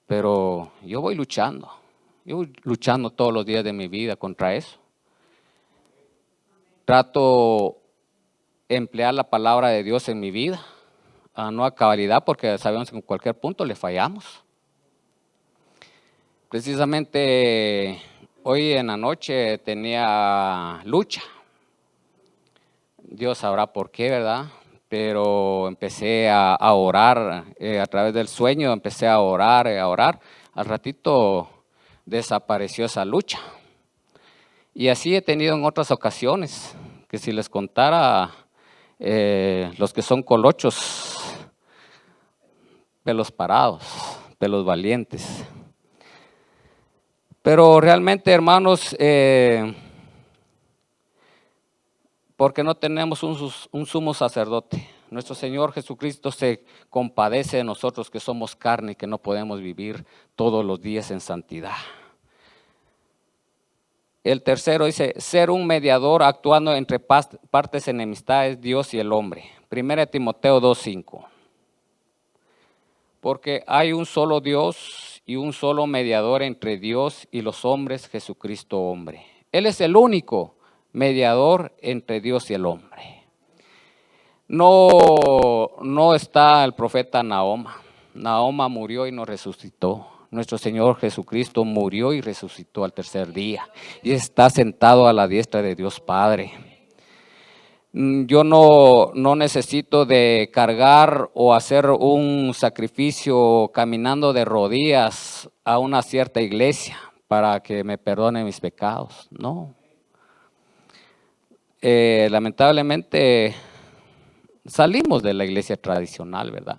S1: Pero yo voy luchando todos los días de mi vida contra eso. Trato de emplear la palabra de Dios en mi vida, no a cabalidad, porque sabemos que en cualquier punto le fallamos. Precisamente hoy en la noche tenía lucha. Dios sabrá por qué, ¿verdad? Pero empecé a orar, a través del sueño empecé a orar. Al ratito desapareció esa lucha. Y así he tenido en otras ocasiones, que si les contara, los que son colochos, pelos parados, pelos valientes. Pero realmente, hermanos, porque no tenemos un sumo sacerdote. Nuestro Señor Jesucristo se compadece de nosotros que somos carne y que no podemos vivir todos los días en santidad. El tercero dice, ser un mediador actuando entre partes enemistades, Dios y el hombre. 1 Timoteo 2:5. Porque hay un solo Dios y un solo mediador entre Dios y los hombres, Jesucristo hombre. Él es el único mediador entre Dios y el hombre. No está el profeta Nahoma. Nahoma murió y no resucitó. Nuestro Señor Jesucristo murió y resucitó al tercer día y está sentado a la diestra de Dios Padre. Yo no necesito de cargar o hacer un sacrificio caminando de rodillas a una cierta iglesia para que me perdone mis pecados. No. Lamentablemente salimos de la iglesia tradicional, ¿verdad?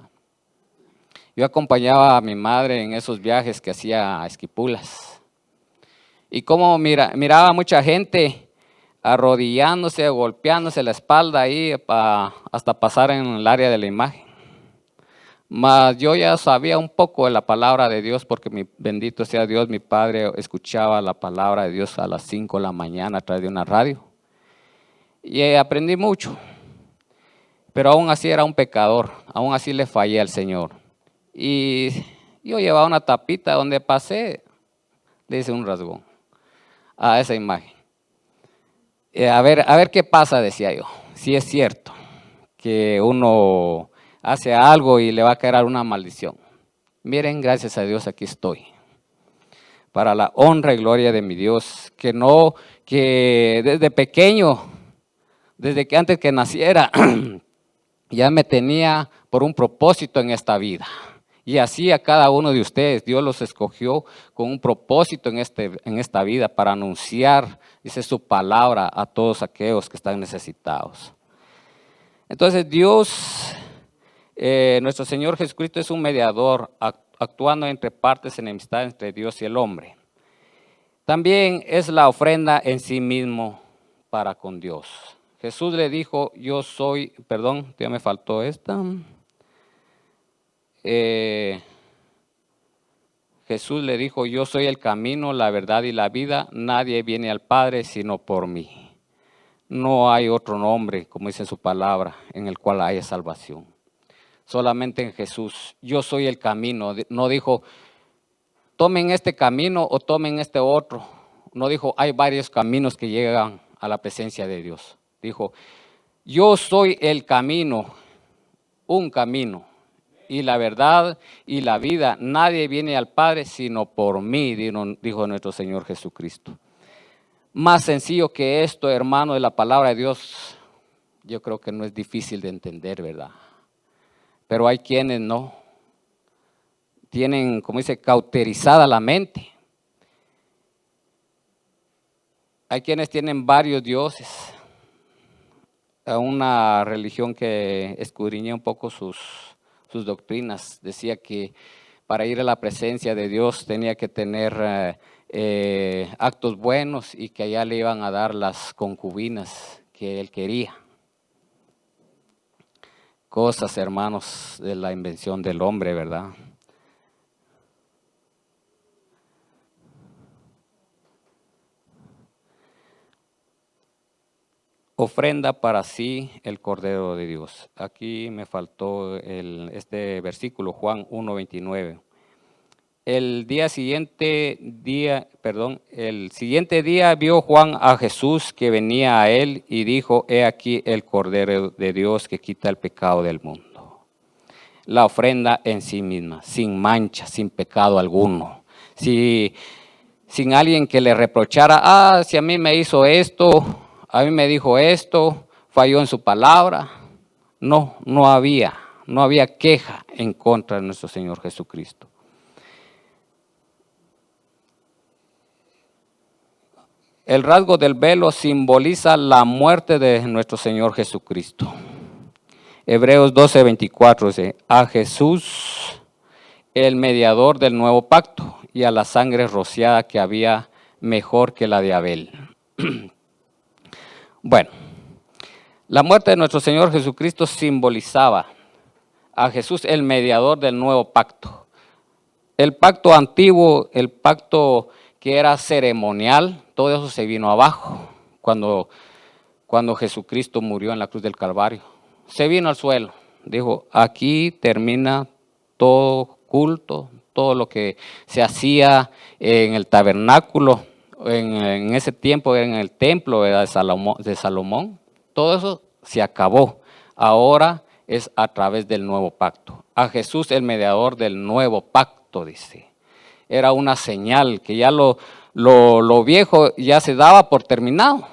S1: Yo acompañaba a mi madre en esos viajes que hacía a Esquipulas. Y como miraba a mucha gente arrodillándose, golpeándose la espalda ahí hasta pasar en el área de la imagen. Mas yo ya sabía un poco de la palabra de Dios porque bendito sea Dios, mi padre escuchaba la palabra de Dios a las 5 de la mañana a través de una radio. Y aprendí mucho, pero aún así era un pecador, aún así le fallé al Señor. Y yo llevaba una tapita donde pasé, le hice un rasgón a esa imagen. A ver qué pasa, decía yo, si es cierto que uno hace algo y le va a caer una maldición. Miren, gracias a Dios aquí estoy, para la honra y gloria de mi Dios, que desde pequeño, desde que antes que naciera, ya me tenía por un propósito en esta vida. Y así a cada uno de ustedes, Dios los escogió con un propósito en esta vida para anunciar, dice su palabra, a todos aquellos que están necesitados. Entonces Dios, nuestro Señor Jesucristo es un mediador actuando entre partes enemistades entre Dios y el hombre. También es la ofrenda en sí mismo para con Dios. Jesús le dijo, yo soy, perdón, ya me faltó esta. Jesús le dijo, yo soy el camino, la verdad y la vida, nadie viene al Padre sino por mí. No hay otro nombre, como dice su palabra, en el cual haya salvación. Solamente en Jesús, yo soy el camino. No dijo, tomen este camino o tomen este otro. No dijo, hay varios caminos que llegan a la presencia de Dios. Dijo, yo soy el camino, un camino. y la verdad y la vida. Nadie viene al Padre sino por mí, dijo nuestro Señor Jesucristo. Más sencillo que esto, hermano, de la palabra de Dios, yo creo que no es difícil de entender, ¿verdad? Pero hay quienes no. Tienen, como dice, cauterizada la mente. Hay quienes tienen varios dioses. Una religión que escudriñé un poco sus doctrinas, decía que para ir a la presencia de Dios tenía que tener actos buenos y que allá le iban a dar las concubinas que él quería. Cosas, hermanos, de la invención del hombre, ¿verdad? Ofrenda para sí el Cordero de Dios. Aquí me faltó este versículo, Juan 1:29. El siguiente día vio Juan a Jesús que venía a él y dijo: he aquí el Cordero de Dios que quita el pecado del mundo. La ofrenda en sí misma, sin mancha, sin pecado alguno. Sin alguien que le reprochara: si a mí me hizo esto, a mí me dijo esto, falló en su palabra. No había queja en contra de nuestro Señor Jesucristo. El rasgo del velo simboliza la muerte de nuestro Señor Jesucristo. Hebreos 12:24 dice: a Jesús, el mediador del nuevo pacto, y a la sangre rociada que había mejor que la de Abel. Bueno, la muerte de nuestro Señor Jesucristo simbolizaba a Jesús, el mediador del nuevo pacto. El pacto antiguo, el pacto que era ceremonial, todo eso se vino abajo cuando Jesucristo murió en la cruz del Calvario. Se vino al suelo, dijo: aquí termina todo culto, todo lo que se hacía en el tabernáculo, en ese tiempo en el templo de Salomón, todo eso se acabó. Ahora es a través del nuevo pacto. A Jesús, el mediador del nuevo pacto, dice. Era una señal que ya lo viejo ya se daba por terminado.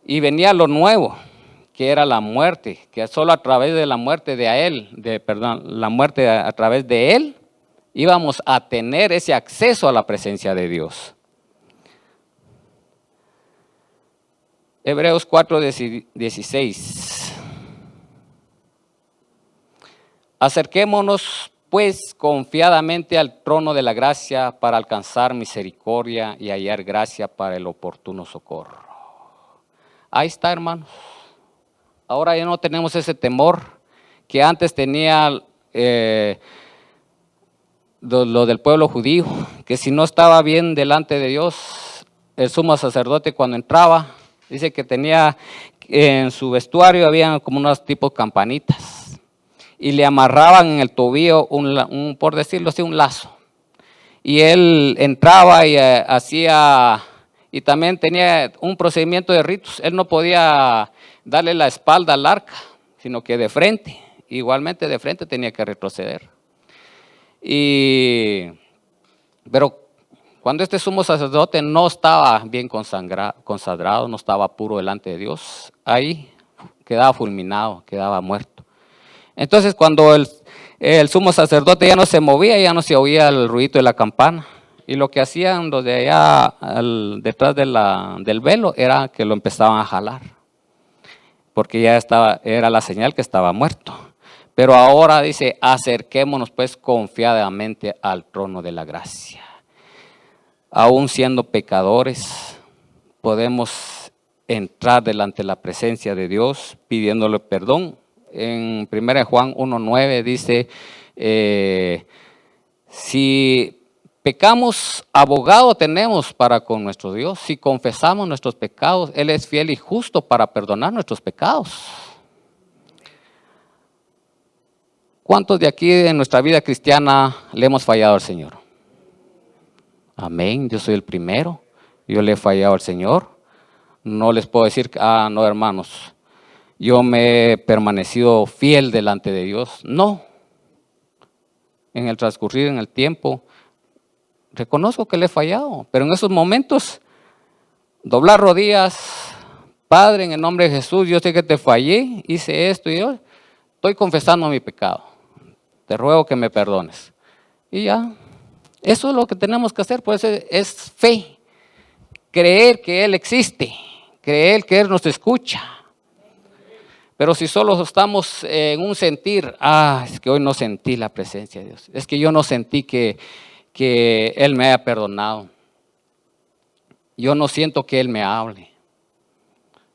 S1: Y venía lo nuevo, que era la muerte, que solo a través de la muerte la muerte a través de él, íbamos a tener ese acceso a la presencia de Dios. Hebreos 4:16. Acerquémonos pues confiadamente al trono de la gracia para alcanzar misericordia y hallar gracia para el oportuno socorro. Ahí está, hermanos. Ahora ya no tenemos ese temor que antes tenía lo del pueblo judío, que si no estaba bien delante de Dios, el sumo sacerdote cuando entraba, dice que tenía en su vestuario había como unos tipos campanitas y le amarraban en el tobillo por decirlo así, un lazo. Y él entraba y hacía, y también tenía un procedimiento de ritos. Él no podía darle la espalda al arca, sino que de frente, igualmente de frente tenía que retroceder. Pero cuando este sumo sacerdote no estaba bien consagrado, no estaba puro delante de Dios, ahí quedaba fulminado, quedaba muerto. Entonces cuando el sumo sacerdote ya no se movía, ya no se oía el ruido de la campana. Y lo que hacían los de allá detrás del velo era que lo empezaban a jalar, porque ya era la señal que estaba muerto. Pero ahora dice: acerquémonos pues confiadamente al trono de la gracia. Aún siendo pecadores, podemos entrar delante de la presencia de Dios pidiéndole perdón. En 1 Juan 1:9 dice: si pecamos, abogado tenemos para con nuestro Dios. Si confesamos nuestros pecados, Él es fiel y justo para perdonar nuestros pecados. ¿Cuántos de aquí en nuestra vida cristiana le hemos fallado al Señor? Amén, yo soy el primero. Yo le he fallado al Señor. No les puedo decir: no, hermanos, yo me he permanecido fiel delante de Dios. No, en el transcurrir, en el tiempo, reconozco que le he fallado, pero en esos momentos, doblar rodillas, Padre, en el nombre de Jesús, yo sé que te fallé, hice esto y yo estoy confesando mi pecado. Te ruego que me perdones. Y ya, eso es lo que tenemos que hacer, pues es fe. Creer que Él existe, creer que Él nos escucha. Pero si solo estamos en un sentir, es que hoy no sentí la presencia de Dios, es que yo no sentí que Él me haya perdonado. Yo no siento que Él me hable.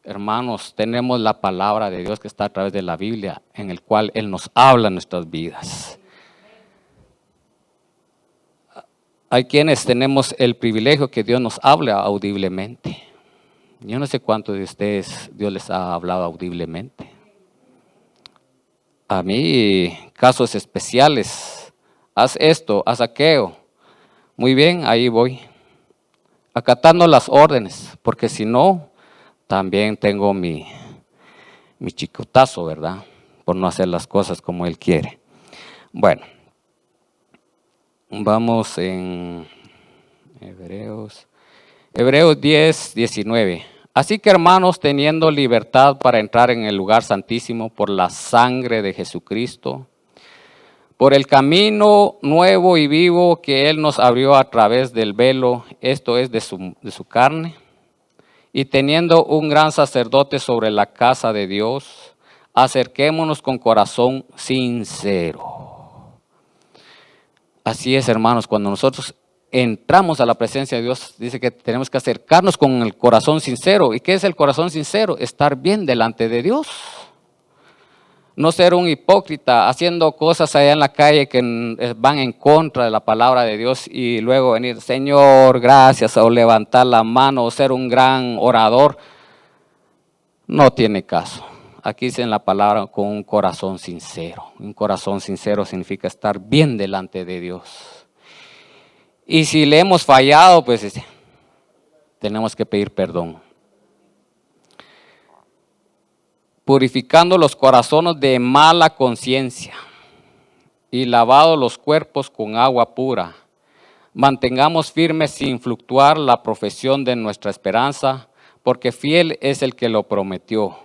S1: Hermanos, tenemos la palabra de Dios que está a través de la Biblia, en el cual Él nos habla en nuestras vidas. Hay quienes tenemos el privilegio que Dios nos hable audiblemente. Yo no sé cuántos de ustedes Dios les ha hablado audiblemente. A mí, casos especiales, haz esto, haz aquello. Muy bien, ahí voy. Acatando las órdenes, porque si no, también tengo mi chicotazo, ¿verdad? Por no hacer las cosas como Él quiere. Bueno, vamos en Hebreos 10, 19. Así que, hermanos, teniendo libertad para entrar en el lugar santísimo por la sangre de Jesucristo, por el camino nuevo y vivo que Él nos abrió a través del velo, esto es de su carne, y teniendo un gran sacerdote sobre la casa de Dios, acerquémonos con corazón sincero. Así es, hermanos, cuando nosotros entramos a la presencia de Dios, dice que tenemos que acercarnos con el corazón sincero. ¿Y qué es el corazón sincero? Estar bien delante de Dios. No ser un hipócrita haciendo cosas allá en la calle que van en contra de la palabra de Dios y luego venir, Señor, gracias, o levantar la mano o ser un gran orador. No tiene caso. Aquí dice en la palabra con un corazón sincero. Un corazón sincero significa estar bien delante de Dios. Y si le hemos fallado, pues tenemos que pedir perdón. Purificando los corazones de mala conciencia y lavado los cuerpos con agua pura. Mantengamos firmes sin fluctuar la profesión de nuestra esperanza, porque fiel es el que lo prometió.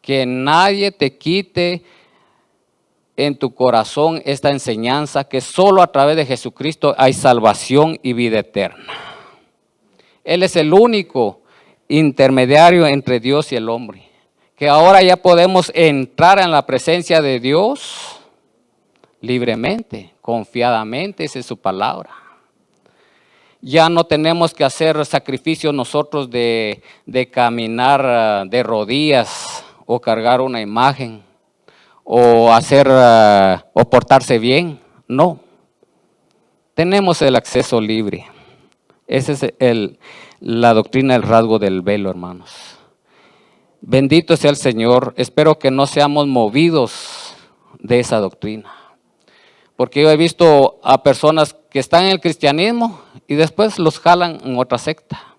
S1: Que nadie te quite en tu corazón esta enseñanza, que solo a través de Jesucristo hay salvación y vida eterna. Él es el único intermediario entre Dios y el hombre, que ahora ya podemos entrar en la presencia de Dios libremente, confiadamente, esa es su palabra. Ya no tenemos que hacer sacrificios nosotros de caminar de rodillas o cargar una imagen o hacer o portarse bien. No, tenemos el acceso libre. Esa es la doctrina, el rasgo del velo, hermanos. Bendito sea el Señor. Espero que no seamos movidos de esa doctrina, porque yo he visto a personas que están en el cristianismo y después los jalan en otra secta.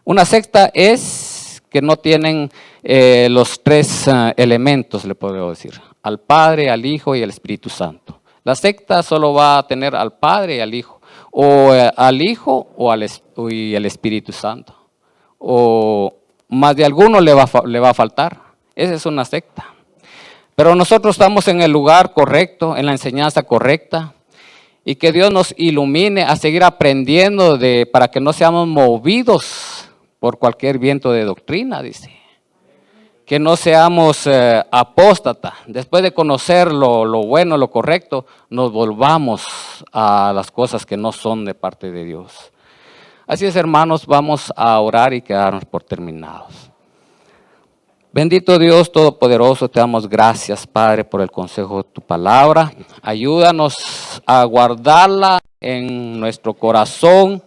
S1: Una secta es que no tienen los tres elementos, le puedo decir, al Padre, al Hijo y al Espíritu Santo. La secta solo va a tener al Padre y al Hijo, o al Hijo y al Espíritu Santo, o más de alguno le va a faltar. Esa es una secta. Pero nosotros estamos en el lugar correcto, en la enseñanza correcta, y que Dios nos ilumine a seguir aprendiendo para que no seamos movidos por cualquier viento de doctrina, dice. Que no seamos apóstatas. Después de conocer lo bueno, lo correcto, nos volvamos a las cosas que no son de parte de Dios. Así es, hermanos, vamos a orar y quedarnos por terminados. Bendito Dios Todopoderoso, te damos gracias, Padre, por el consejo de tu palabra. Ayúdanos a guardarla en nuestro corazón,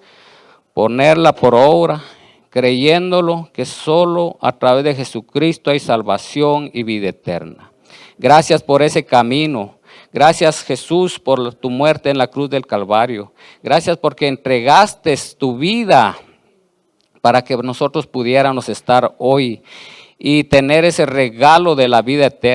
S1: ponerla por obra, creyéndolo que solo a través de Jesucristo hay salvación y vida eterna. Gracias por ese camino. Gracias, Jesús, por tu muerte en la cruz del Calvario. Gracias porque entregaste tu vida para que nosotros pudiéramos estar hoy y tener ese regalo de la vida eterna.